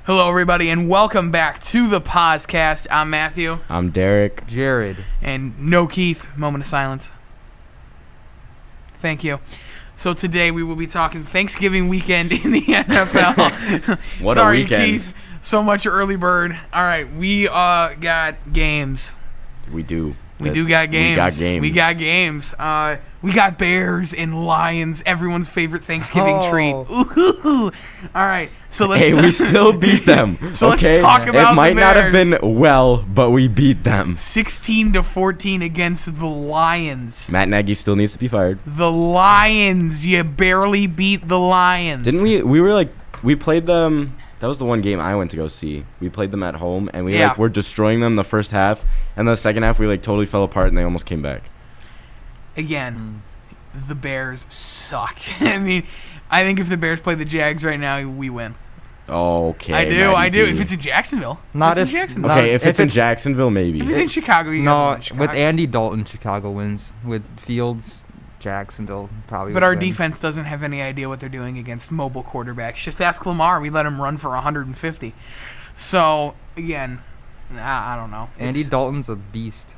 Hello, everybody, and welcome back to the PozCast. I'm Matthew. I'm Derek. Jared. And no Keith. Moment of silence. Thank you. So today we will be talking Thanksgiving weekend in the NFL. What Sorry, a weekend. Keith. So much early bird. All right, we got games. We do. We got games. We got games. We got Bears and Lions, everyone's favorite Thanksgiving treat. Ooh. All right, so let's we still beat them. So okay? let's talk about it might the not have Bears. been well, but we beat them. 16-14 against the Lions. Matt Nagy still needs to be fired. The Lions, you barely beat the Lions. Didn't we? We played them. That was the one game I went to go see. We played them at home, and we were destroying them the first half, and the second half we totally fell apart, and they almost came back. Again, the Bears suck. I mean, I think if the Bears play the Jags right now, we win. Okay. I do. If it's in Jacksonville. Okay, if it's in Jacksonville, maybe. If it's in Chicago, you guys win Chicago. With Andy Dalton, Chicago wins. With Fields, Jacksonville probably. But our defense doesn't have any idea what they're doing against mobile quarterbacks. Just ask Lamar. We let him run for 150. So, again, I don't know. Andy Dalton's a beast.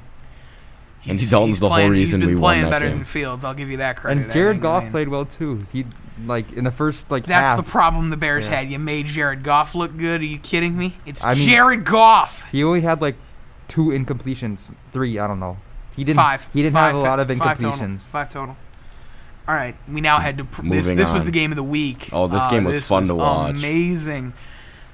Andy Dalton's the whole reason we won that game. He's been playing better than Fields. I'll give you that credit. And Jared Goff played well, too. He, in the first, half. That's the problem the Bears had. You made Jared Goff look good. Are you kidding me? Jared Goff. He only had, 2 incompletions. 3, I don't know. He didn't. 5. He didn't have a lot of incompletions. 5 total. All right, we now had to. This was the game of the week. Oh, this game was fun to watch. Amazing.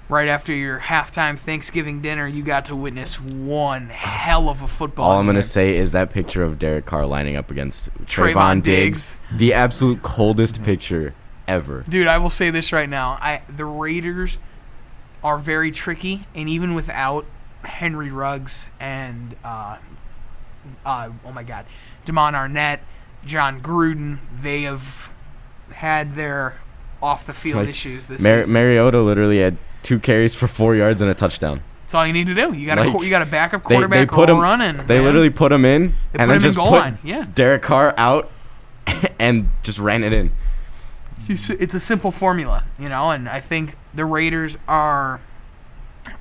Right after your halftime Thanksgiving dinner, you got to witness one hell of a football All I'm game. going to say is that picture of Derek Carr lining up against Trayvon Diggs. The absolute coldest picture ever. Dude, I will say this right now. The Raiders are very tricky, and even without Henry Ruggs and, Damon Arnett, John Gruden, they have had their off-the-field issues this season. Mariota literally had 2 carries for 4 yards and a touchdown. That's all you need to do. You got a backup quarterback running. They literally put him in and then just put Derek Carr out and just ran it in. It's a simple formula, and I think the Raiders are.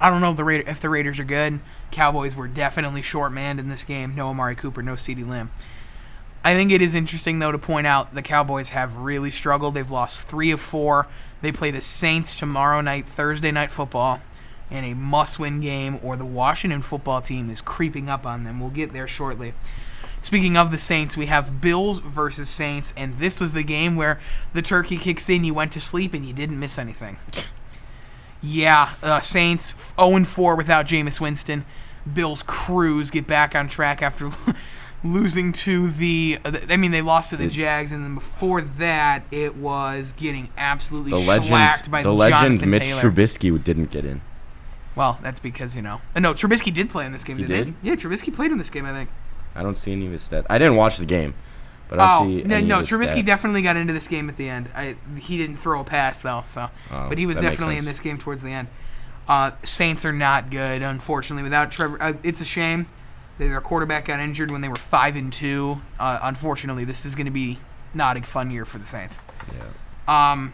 I don't know if the Raiders are good. Cowboys were definitely short-manned in this game. No Amari Cooper, no CeeDee Lamb. I think it is interesting, though, to point out the Cowboys have really struggled. They've lost 3 of 4. They play the Saints tomorrow night, Thursday Night Football, in a must-win game, or the Washington football team is creeping up on them. We'll get there shortly. Speaking of the Saints, we have Bills versus Saints, and this was the game where the turkey kicks in, you went to sleep, and you didn't miss anything. Yeah, Saints 0-4 without Jameis Winston. Bills cruise, get back on track after losing to they lost to the Jags, and then before that, it was getting absolutely shellacked by the legend Jonathan Mitch Taylor. Trubisky didn't get in. Well, that's because, No, Trubisky did play in this game, didn't he? Yeah, Trubisky played in this game, I think. I don't see any of his stats. I didn't watch the game, but I don't see any of his Trubisky stats. definitely got into this game at the end. He didn't throw a pass, though, but he was definitely in this game towards the end. Saints are not good, unfortunately, without Trevor. It's a shame. Their quarterback got injured when they were 5-2. Unfortunately, this is going to be not a fun year for the Saints. Yeah.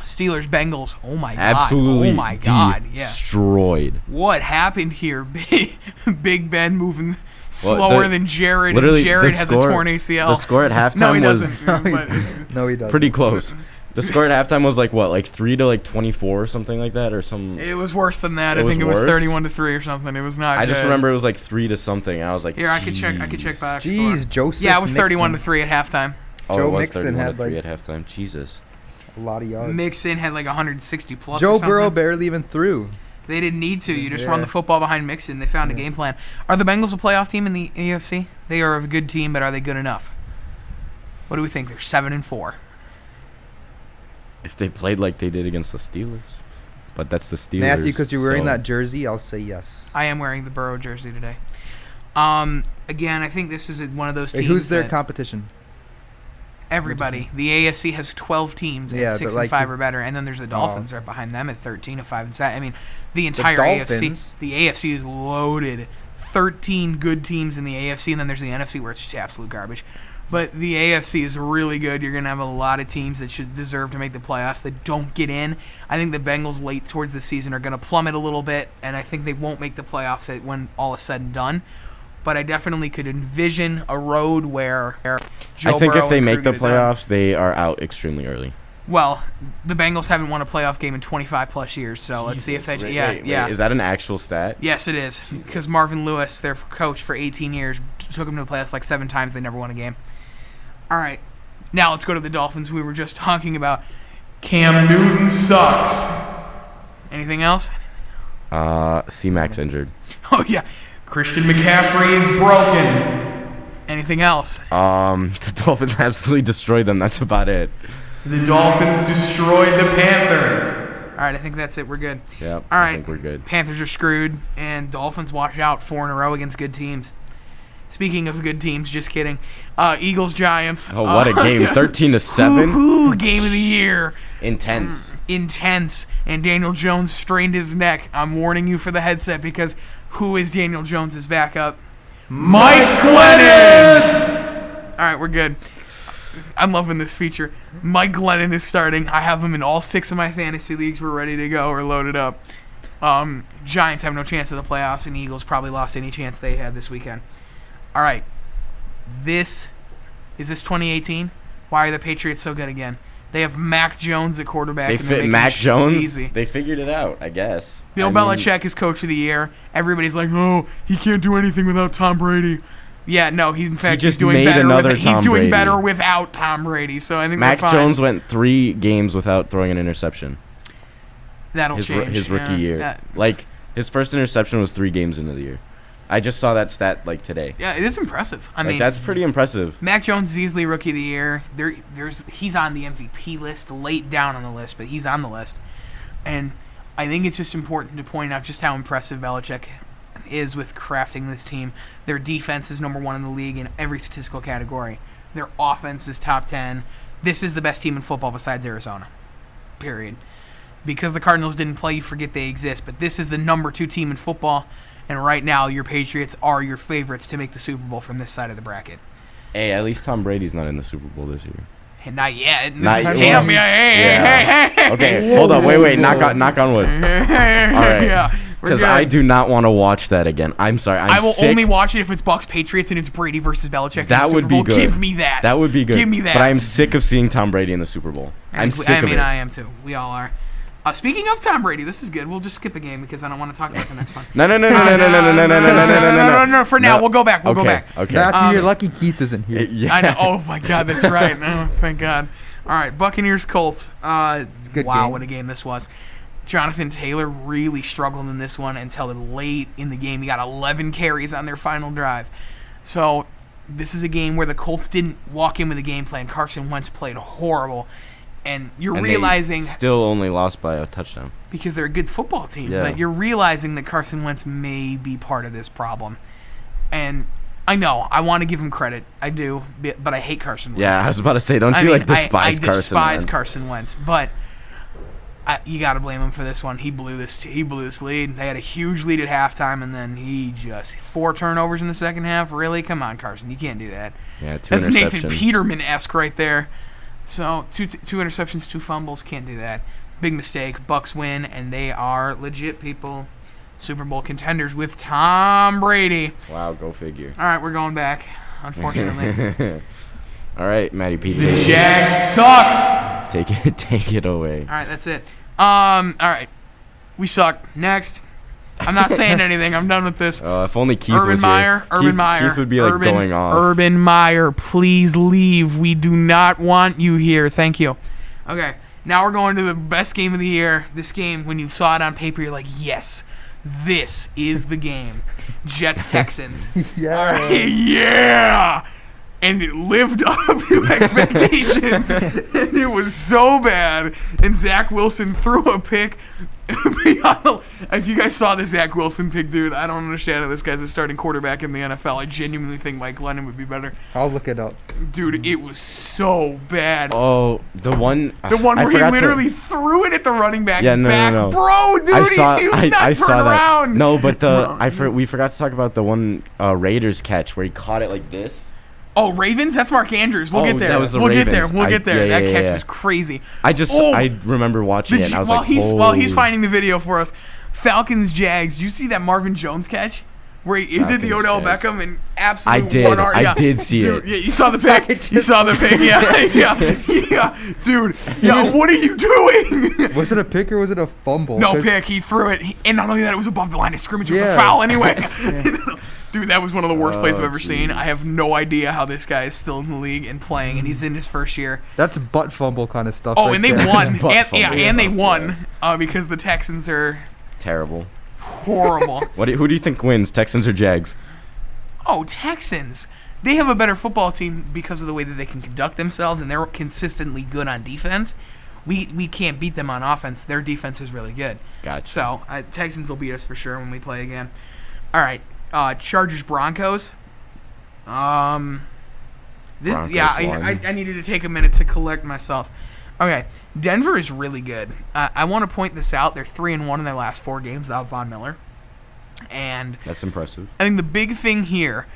Steelers, Bengals. Oh my god! Absolutely. Oh my god! Yeah. Destroyed. What happened here? Big Ben moving slower than Jared. And Jared has a torn ACL. The score at halftime was No, he doesn't. pretty close. The score at halftime was 3-24 or something like that, or some. It was worse than that. I think it was 31-3 or something. It was not. I just remember it was 3 to something. I was like, here, I could check back. Jeez, Joseph. Yeah, it was 31-3 at halftime. Joe Mixon had 3 at halftime. Jesus. A lot of yards. Mixon had 160 plus. Joe Burrow barely even threw. They didn't need to. You just run the football behind Mixon. They found a game plan. Are the Bengals a playoff team in the AFC? They are a good team, but are they good enough? What do we think? They're 7-4. If they played like they did against the Steelers. But that's the Steelers. Matthew, because you're wearing that jersey, I'll say yes. I am wearing the Burrow jersey today. Again, I think this is one of those teams. Who's their competition? Everybody. The AFC has 12 teams at 6-5 or better, and then there's the Dolphins right behind them at 13-5-7. I mean, the entire AFC. The AFC is loaded. 13 good teams in the AFC, and then there's the NFC where it's just absolute garbage. But the AFC is really good. You're going to have a lot of teams that should deserve to make the playoffs that don't get in. I think the Bengals late towards the season are going to plummet a little bit, and I think they won't make the playoffs when all is said and done. But I definitely could envision a road where Joe I think Burrow if they and make crew the get it done. playoffs, they are out extremely early. Well, the Bengals haven't won a playoff game in 25-plus years, so let's see if they... Wait, is that an actual stat? Yes, it is. Because Marvin Lewis, their coach for 18 years, took them to the playoffs like 7 times. They never won a game. All right. Now let's go to the Dolphins. We were just talking about Cam Newton sucks. Anything else? C-Mac's injured. Oh, yeah. Christian McCaffrey is broken. Anything else? The Dolphins absolutely destroyed them. That's about it. The Dolphins destroyed the Panthers. All right, I think that's it. We're good. Yep, All right. I think we're good. Panthers are screwed, and Dolphins wash out 4 in a row against good teams. Speaking of good teams, just kidding. Eagles, Giants. Oh, what a game. 13-7. Game of the year. Intense. Intense. And Daniel Jones strained his neck. I'm warning you for the headset because who is Daniel Jones' backup? Mike Glennon! All right, we're good. I'm loving this feature. Mike Glennon is starting. I have him in all 6 of my fantasy leagues. We're ready to go. We're loaded up. Giants have no chance of the playoffs, and Eagles probably lost any chance they had this weekend. All right. Is this 2018? Why are the Patriots so good again? They have Mac Jones at quarterback. They and fit Mac Jones. Easy. They figured it out, I guess. Bill Belichick is coach of the year. Everybody's like, oh, he can't do anything without Tom Brady. Yeah, no, he's doing better. He's doing better without Tom Brady. So I think Mac Jones went 3 games without throwing an interception. That'll change. His rookie year. His first interception was 3 games into the year. I just saw that stat today. Yeah, it is impressive. I mean, that's pretty impressive. Mac Jones is easily rookie of the year. He's on the MVP list, late down on the list, but he's on the list. And I think it's just important to point out just how impressive Belichick is with crafting this team. Their defense is number 1 in the league in every statistical category. Their offense is top 10. This is the best team in football besides Arizona. Period. Because the Cardinals didn't play, you forget they exist. But this is the number 2 team in football. And right now, your Patriots are your favorites to make the Super Bowl from this side of the bracket. Hey, at least Tom Brady's not in the Super Bowl this year. Not yet. This is Tam. Hey. Okay, hold on. Wait. Knock on wood. All right. Yeah. Because I do not want to watch that again. I'm sorry. I will only watch it if it's Bucs Patriots and it's Brady versus Belichick. That would be good. Give me that. That would be good. Give me that. But I'm sick of seeing Tom Brady in the Super Bowl. I'm sick of it. I am too. We all are. Speaking of Tom Brady, this is good. We'll just skip a game because I don't want to talk about the next one. No. For now, we'll go back. We'll go back. Okay. Matthew, you're lucky Keith isn't here. Yeah. I know. Oh my God, that's right. Oh, thank God. All right, Buccaneers Colts. It's a good wow, game. what a game this was. Jonathan Taylor really struggled in this one until late in the game. He got 11 carries on their final drive. So this is a game where the Colts didn't walk in with a game plan. Carson Wentz played horrible. And realizing... they still only lost by a touchdown. Because they're a good football team. Yeah. But you're realizing that Carson Wentz may be part of this problem. And I know, I want to give him credit. I do. But I hate Carson Wentz. Yeah, I was about to say, don't you despise Carson Wentz? I despise Carson Wentz. But you got to blame him for this one. He blew this lead. They had a huge lead at halftime, and then he just 4 turnovers in the second half. Really? Come on, Carson. You can't do that. Yeah, 2 That's interceptions. Nathan Peterman-esque right there. So, 2 interceptions, 2 fumbles. Can't do that. Big mistake. Bucks win, and they are legit people. Super Bowl contenders with Tom Brady. Wow, go figure. All right, we're going back, unfortunately. All right, Matty P. The Jags suck. Take it away. All right, that's it. All right. We suck. Next. I'm not saying anything. I'm done with this. If only Keith Urban was Meyer, here. Urban Meyer. Keith would be going off. Urban Meyer, please leave. We do not want you here. Thank you. Okay, now we're going to the best game of the year. This game, when you saw it on paper, you're like, yes, this is the game. Jets-Texans. Yeah. All right, yeah. And it lived up to expectations. And it was so bad. And Zach Wilson threw a pick. If you guys saw the Zach Wilson pick, dude, I don't understand how this guy's a starting quarterback in the NFL. I genuinely think Mike Glennon would be better. I'll look it up. Dude, it was so bad. Oh, the one where he literally threw it at the running back's back. No. Bro, dude, I saw that. Around. No, but we forgot to talk about the one Raiders catch where he caught it like this. Oh, Ravens? That's Mark Andrews. We'll get there. That was the we'll Ravens. get there. We'll get there. Yeah, that catch yeah. was crazy. I remember watching it, and I was while he's finding the video for us, Falcons Jags. Did you see that Marvin Jones catch? Where he did the Odell Beckham and absolutely one arm. I did see dude, it. Yeah, you saw the pic. You saw the pic. Yeah. Dude, what are you doing? Was it a pick or was it a fumble? No pick. He threw it. And not only that, it was above the line of scrimmage. It was a foul anyway. Dude, that was one of the worst plays I've ever seen. I have no idea how this guy is still in the league and playing, and he's in his first year. That's butt fumble kind of stuff. Oh, right and they there. won. And they won because the Texans are terrible. Horrible. Who do you think wins, Texans or Jags? Oh, Texans. They have a better football team because of the way that they can conduct themselves, and they're consistently good on defense. We can't beat them on offense. Their defense is really good. Gotcha. So, Texans will beat us for sure when we play again. All right. Chargers Broncos. Broncos won. I needed to take a minute to collect myself. Okay, Denver is really good. I want to point this out. They're 3-1 in their last 4 games without Von Miller. And that's impressive. I think the big thing here,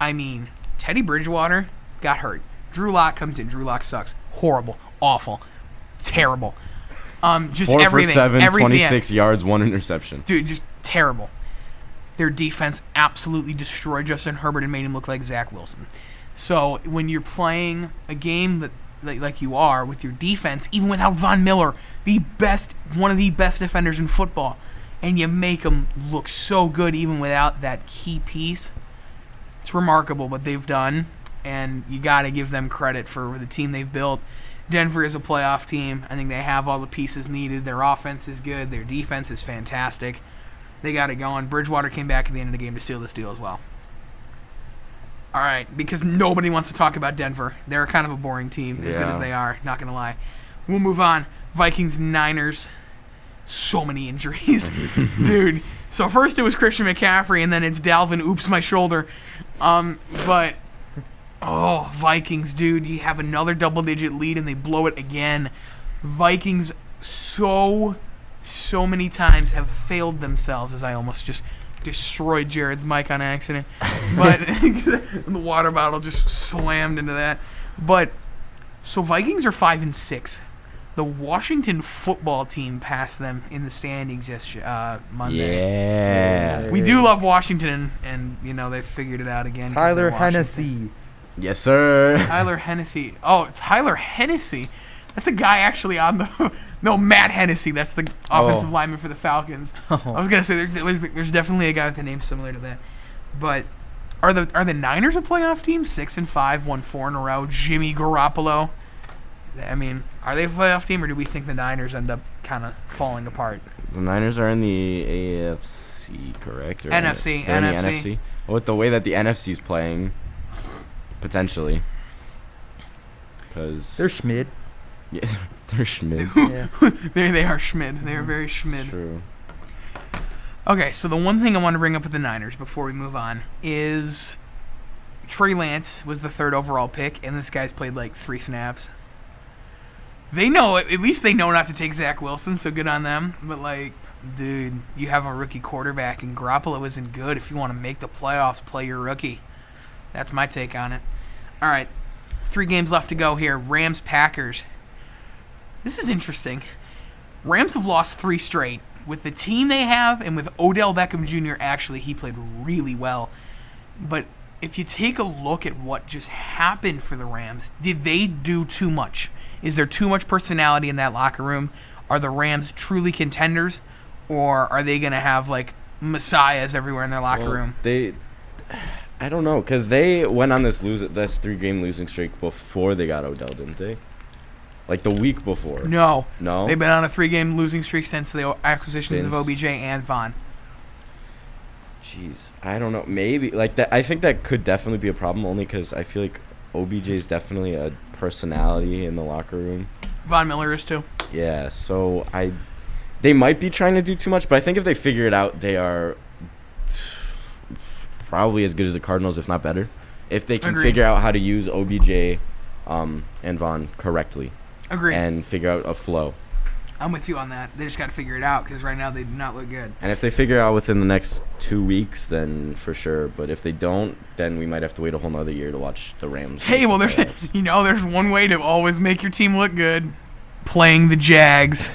Teddy Bridgewater got hurt. Drew Lock comes in. Drew Lock sucks. Horrible. Awful. Terrible. Just 4 everything. for 7, everything. 26 yards, 1 interception. Dude, just terrible. Their defense absolutely destroyed Justin Herbert and made him look like Zach Wilson. So when you're playing a game that like you are with your defense, even without Von Miller, one of the best defenders in football, and you make them look so good even without that key piece, it's remarkable what they've done, and you got to give them credit for the team they've built. Denver is a playoff team. I think they have all the pieces needed. Their offense is good. Their defense is fantastic. They got it going. Bridgewater came back at the end of the game to seal this deal as well. All right, because nobody wants to talk about Denver. They're kind of a boring team, as good as they are, not going to lie. We'll move on. Vikings, Niners. So many injuries. Dude. So first it was Christian McCaffrey, and then it's Dalvin, oops, my shoulder. Vikings, dude. You have another double-digit lead, and they blow it again. Vikings so many times have failed themselves, as I almost just destroyed Jared's mic on accident, but the water bottle just slammed into that. But so Vikings are 5-6. The Washington football team passed them in the standings Monday. Yeah, we do love Washington, and they figured it out again. Tyler Hennessy. Yes, sir. Tyler Hennessy. Oh, it's Tyler Hennessy. That's a guy actually on the. No, Matt Hennessy. That's the offensive lineman for the Falcons. I was gonna say there's definitely a guy with a name similar to that. But are the Niners a playoff team? 6-5, won 4 in a row. Jimmy Garoppolo. Are they a playoff team, or do we think the Niners end up kind of falling apart? The Niners are in the AFC, correct? Or NFC. In the NFC. Well, with the way that the NFC's playing, potentially, because they're Schmid. Yeah, they're Schmid. Yeah. They are Schmid. They are very Schmid. It's true. Okay, so the one thing I want to bring up with the Niners before we move on is Trey Lance was the 3rd overall pick, and this guy's played like 3 snaps. They know, at least they know not to take Zach Wilson, so good on them. But, dude, you have a rookie quarterback, and Garoppolo isn't good. If you want to make the playoffs, play your rookie. That's my take on it. All right, 3 games left to go here. Rams, Packers. This is interesting. Rams have lost 3 straight. With the team they have, and with Odell Beckham Jr., actually, he played really well. But if you take a look at what just happened for the Rams, did they do too much? Is there too much personality in that locker room? Are the Rams truly contenders? Or are they going to have, messiahs everywhere in their locker room? I don't know, because they went on this 3-game losing streak before they got Odell, didn't they? Like the week before. No. No? They've been on a 3-game losing streak since the acquisitions of OBJ and Vaughn. Jeez. I don't know. Maybe. I think that could definitely be a problem, only because I feel like OBJ is definitely a personality in the locker room. Von Miller is too. Yeah, so they might be trying to do too much, but I think if they figure it out, they are probably as good as the Cardinals, if not better. If they can figure out how to use OBJ and Vaughn correctly. Agreed. And figure out a flow. I'm with you on that. They just got to figure it out because right now they do not look good. And if they figure it out within the next 2 weeks, then for sure. But if they don't, then we might have to wait a whole nother year to watch the Rams. Hey, well, there's one way to always make your team look good: playing the Jags.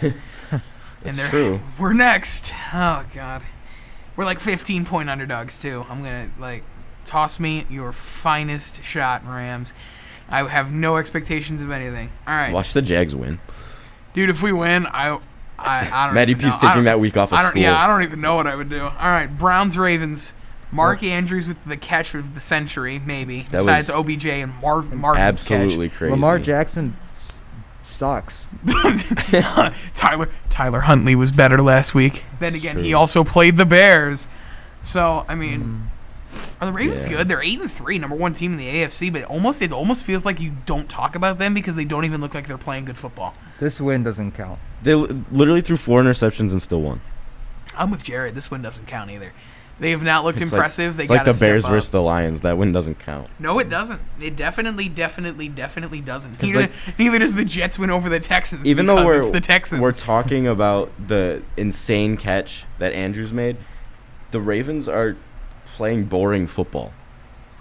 That's true. We're next. Oh God, we're like 15-point underdogs too. I'm gonna toss me your finest shot, Rams. I have no expectations of anything. All right. Watch the Jags win. Dude, if we win, I don't Matty even know. P's taking that week off of school. Yeah, I don't even know what I would do. All right, Browns-Ravens. Mark Andrews with the catch of the century, maybe. Besides OBJ and Marvin's absolutely catch. crazy. Lamar Jackson sucks. Tyler Huntley was better last week. Then again, he also played the Bears. So, I mean... Are the Ravens good? They're 8-3, number one team in the AFC, but it almost feels like you don't talk about them because they don't even look like they're playing good football. This win doesn't count. They literally threw 4 interceptions and still won. I'm with Jared. This win doesn't count either. They have not looked impressive. It's like the Bears versus the Lions. That win doesn't count. No, it doesn't. It definitely doesn't. Neither does the Jets win over the Texans. Even though it's the Texans. We're talking about the insane catch that Andrews made, the Ravens are playing boring football.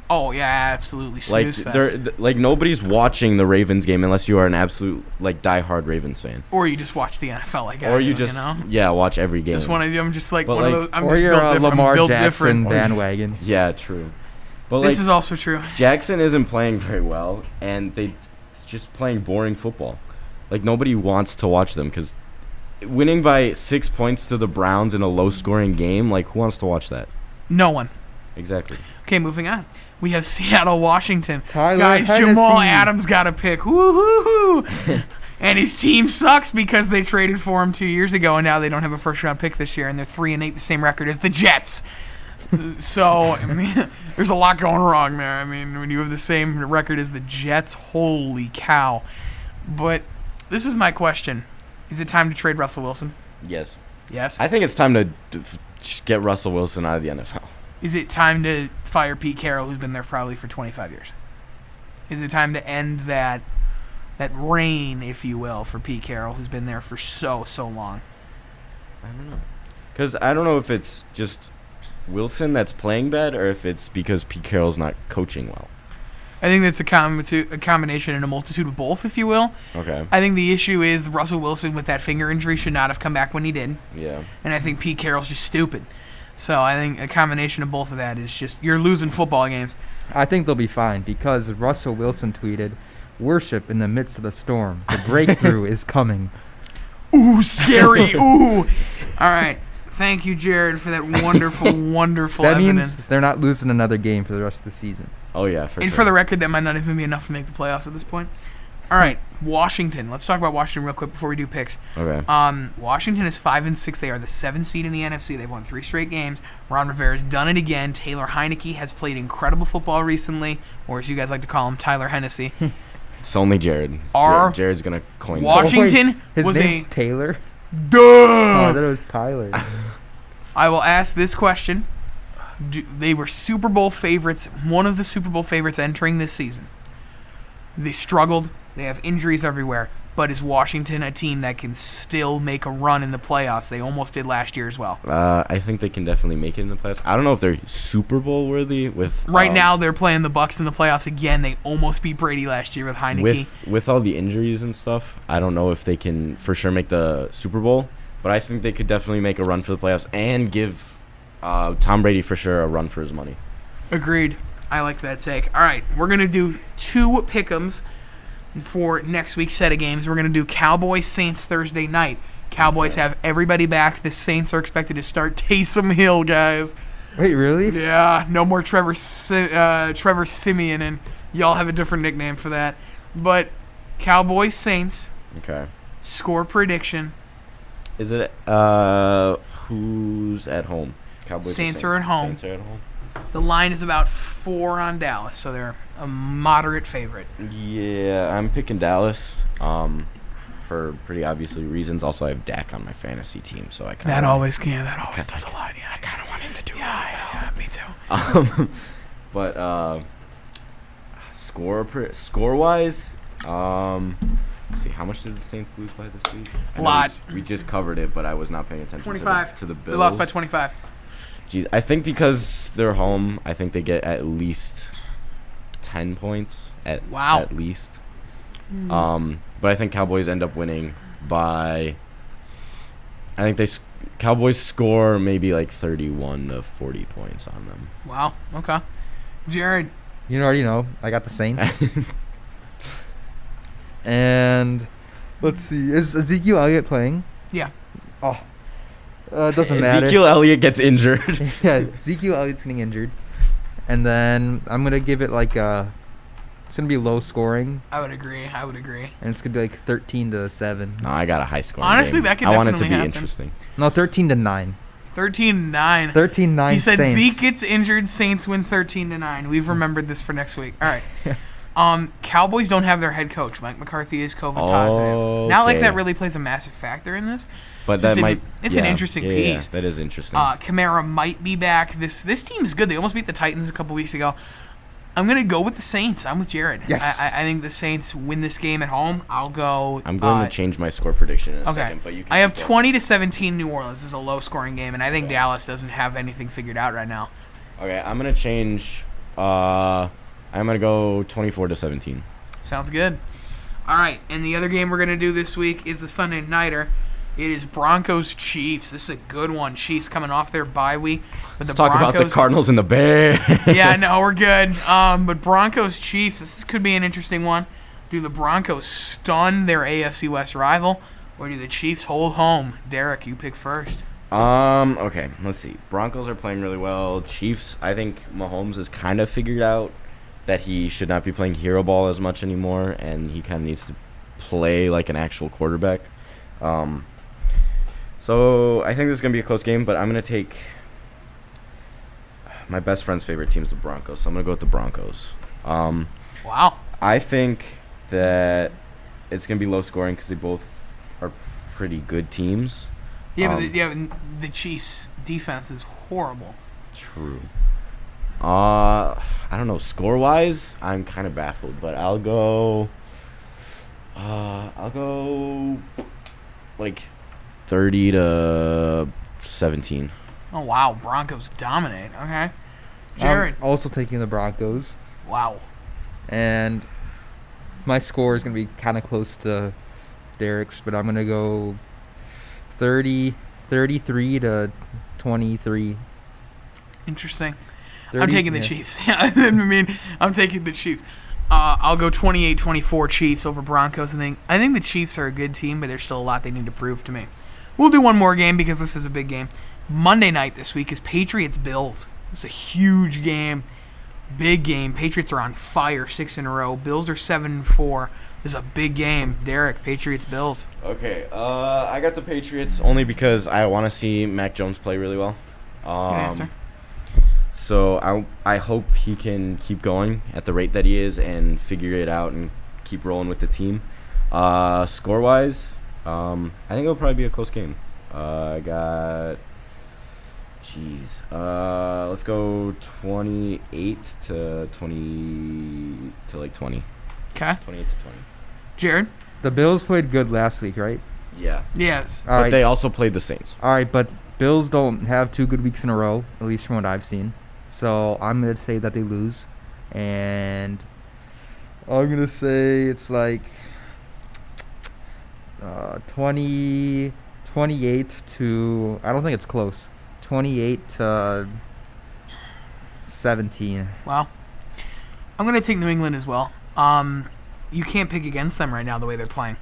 Oh yeah, absolutely. Snooze fest. Nobody's watching the Ravens game unless you are an absolute diehard Ravens fan. Or you just watch the NFL like or you just watch every game. Just one of them. Just like but one of those. Or you're a Lamar Jackson bandwagon. Yeah, true. But this is also true. Jackson isn't playing very well, and they're just playing boring football. Nobody wants to watch them because winning by 6 points to the Browns in a low-scoring game, who wants to watch that? No one. Exactly. Okay, moving on. We have Seattle, Washington. Guys, Jamal Adams got a pick. Woo-hoo-hoo. And his team sucks because they traded for him 2 years ago, and now they don't have a first-round pick this year, and they're 3-8, the same record as the Jets. So, there's a lot going wrong there. When you have the same record as the Jets, holy cow. But this is my question. Is it time to trade Russell Wilson? Yes. Yes? I think it's time to just get Russell Wilson out of the NFL. Is it time to fire Pete Carroll, who's been there probably for 25 years? Is it time to end that reign, if you will, for Pete Carroll, who's been there for so long? I don't know. Because I don't know if it's just Wilson that's playing bad or if it's because Pete Carroll's not coaching well. I think that's a combination and a multitude of both, if you will. Okay. I think the issue is Russell Wilson with that finger injury should not have come back when he did. Yeah. And I think Pete Carroll's just stupid. So I think a combination of both of that is just you're losing football games. I think they'll be fine because Russell Wilson tweeted, "Worship in the midst of the storm. The breakthrough is coming." Ooh, scary. Ooh. All right. Thank you, Jared, for that wonderful, wonderful evidence. That means they're not losing another game for the rest of the season. Oh, yeah, for sure. And for the record, that might not even be enough to make the playoffs at this point. All right, Washington. Let's talk about Washington real quick before we do picks. Okay. Washington is 5-6. They are the 7th seed in the NFC. They've won 3 straight games. Ron Rivera's done it again. Taylor Heineke has played incredible football recently, or as you guys like to call him, Tyler Hennessy. It's only Jared. Jared's going to coin that. Washington His was name's Taylor? Duh! Oh, I thought it was Tyler. I will ask this question. They were Super Bowl favorites, one of the Super Bowl favorites entering this season. They struggled. They have injuries everywhere. But is Washington a team that can still make a run in the playoffs? They almost did last year as well. I think they can definitely make it in the playoffs. I don't know if they're Super Bowl worthy with. Right now, they're playing the Bucs in the playoffs again. They almost beat Brady last year with Heineke. With all the injuries and stuff, I don't know if they can for sure make the Super Bowl. But I think they could definitely make a run for the playoffs and give Tom Brady for sure a run for his money. Agreed. I like that take. All right, we're going to do 2 pick'ems for next week's set of games. We're going to do Cowboys-Saints Thursday night. Cowboys have everybody back. The Saints are expected to start Taysom Hill, guys. Wait, really? Yeah, no more Trevor Simeon, and y'all have a different nickname for that. But Cowboys-Saints. Okay. Score prediction. Is it who's at home? Cowboys. Saints are at home. Saints are at home. The line is about 4 on Dallas, so they're a moderate favorite. Yeah, I'm picking Dallas. For pretty obviously reasons. Also, I have Dak on my fantasy team, so I kind of. That always does a lot. Yeah, I kind of want him to do well. Yeah, me too. But score wise, Let's see, how much did the Saints lose by this week? A lot. We just covered it, but I was not paying attention 25. to the Bills. They lost by 25. Jeez, I think because they're home, I think they get at least 10 points. Wow. At least. But I think Cowboys end up winning by. I think Cowboys score maybe like 31 to 40 points on them. Wow. Okay. Jared. You already know. I got the Saints. And let's see. Is Ezekiel Elliott playing? Yeah. Oh. It doesn't matter. Ezekiel Elliott gets injured. Yeah, Ezekiel Elliott's getting injured. And then I'm going to give it like it's going to be low scoring. I would agree. And it's going to be like 13-7. No, I got a high scoring Honestly, game. that could I want it to definitely be happen. interesting. No, 13-9. 13-9. 13-9 He said Saints. Zeke gets injured, Saints win 13-9. We've remembered this for next week. All right. Cowboys don't have their head coach. Mike McCarthy is COVID positive. Not like Okay. that really plays a massive factor in this. But Just that might. it's an interesting piece. Yeah, that is interesting. Kamara might be back. This team is good. They almost beat the Titans a couple weeks ago. I'm going to go with the Saints. I'm with Jared. Yes. I think the Saints win this game at home. I'll go. I'm going to change my score prediction in a Okay. second, but you can I have keep going. 20-17 New Orleans. This is a low-scoring game, and I think Okay. Dallas doesn't have anything figured out right now. Okay, I'm going to change. I'm going to go 24-17. Sounds good. All right, and the other game we're going to do this week is the Sunday Nighter. It is Broncos-Chiefs. This is a good one. Chiefs coming off their bye week. But Let's talk about the Cardinals and the Bears. Yeah, no, we're good. But Broncos-Chiefs, this could be an interesting one. Do the Broncos stun their AFC West rival, or do the Chiefs hold home? Derek, you pick first. Okay, let's see. Broncos are playing really well. Chiefs, I think Mahomes has kind of figured out that he should not be playing hero ball as much anymore, and he kind of needs to play like an actual quarterback. So I think this is going to be a close game, but I'm going to take my best friend's favorite team is the Broncos, so I'm going to go with the Broncos. Wow. I think that it's going to be low scoring because they both are pretty good teams. Yeah, but the Chiefs' defense is horrible. True. I don't know. Score-wise, I'm kind of baffled, but I'll go like 30-17. Oh, wow. Broncos dominate. Okay. Jared. I'm also taking the Broncos. Wow. And my score is going to be kind of close to Derek's, but I'm going to go 33-23. Interesting. 30, I'm taking the Chiefs. I mean, I'm taking the Chiefs. I'll go 28-24 Chiefs over Broncos. I think the Chiefs are a good team, but there's still a lot they need to prove to me. We'll do one more game because this is a big game. Monday night this week is Patriots-Bills. It's a huge game. Big game. Patriots are on fire, 6 in a row. Bills are 7-4. This is a big game. Derek, Patriots-Bills. Okay, I got the Patriots only because I want to see Mac Jones play really well. Good answer. So I hope he can keep going at the rate that he is and figure it out and keep rolling with the team. Score-wise, I think it'll probably be a close game. I got, let's go 28 to 20 to like 20. Okay. 28 to 20. Jared? The Bills played good last week, right? Yeah. Yes. All But right. they also played the Saints. All right, but Bills don't have 2 good weeks in a row, at least from what I've seen. So I'm going to say that they lose. And I'm going to say it's like 28 to, I don't think it's close, 28 to 17. Wow. I'm going to take New England as well. You can't pick against them right now the way they're playing.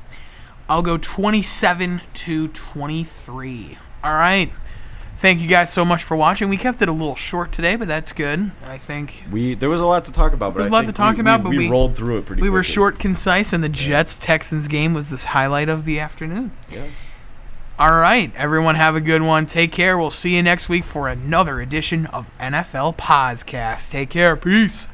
I'll go 27-23. All right. Thank you guys so much for watching. We kept it a little short today, but that's good. I think There was a lot to talk about, but There's I a lot think to talk about, but we rolled through it pretty we quickly. were short, concise, and the Jets-Texans game was this highlight of the afternoon. Yeah. All right. Everyone have a good one. Take care. We'll see you next week for another edition of NFL PozCast. Take care. Peace.